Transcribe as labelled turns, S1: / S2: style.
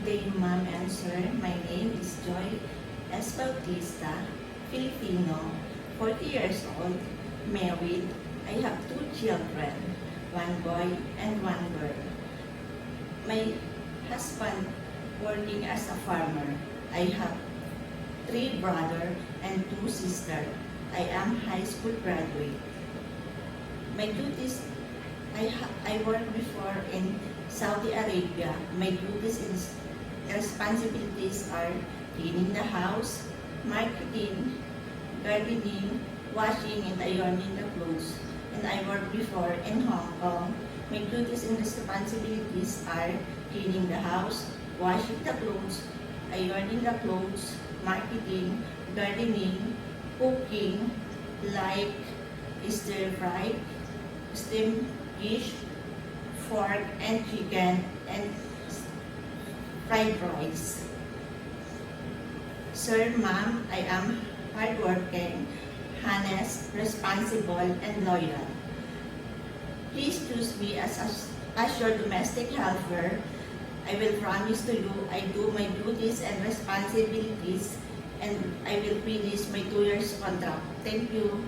S1: day, Ma'am and Sir. My name is Joy S. Bautista, Filipino, 40 years old, married. I have 2 children, 1 boy and 1 girl. My husband working as a farmer. I have 3 brothers and 2 sisters. I am high school graduate. My duties, I worked before in Saudi Arabia. My duties and responsibilities are cleaning the house, marketing, gardening, washing and ironing the clothes. And I worked before in Hong Kong. My duties and responsibilities are cleaning the house, washing the clothes, ironing the clothes, marketing, gardening, cooking, like stir fry, steamed fish, pork and chicken, and fried rice. Sir, Ma'am, I am hardworking, honest, responsible, and loyal. Please choose me as your domestic helper. I will promise to you I do my duties and responsibilities and I will finish my 2 years contract. Thank you.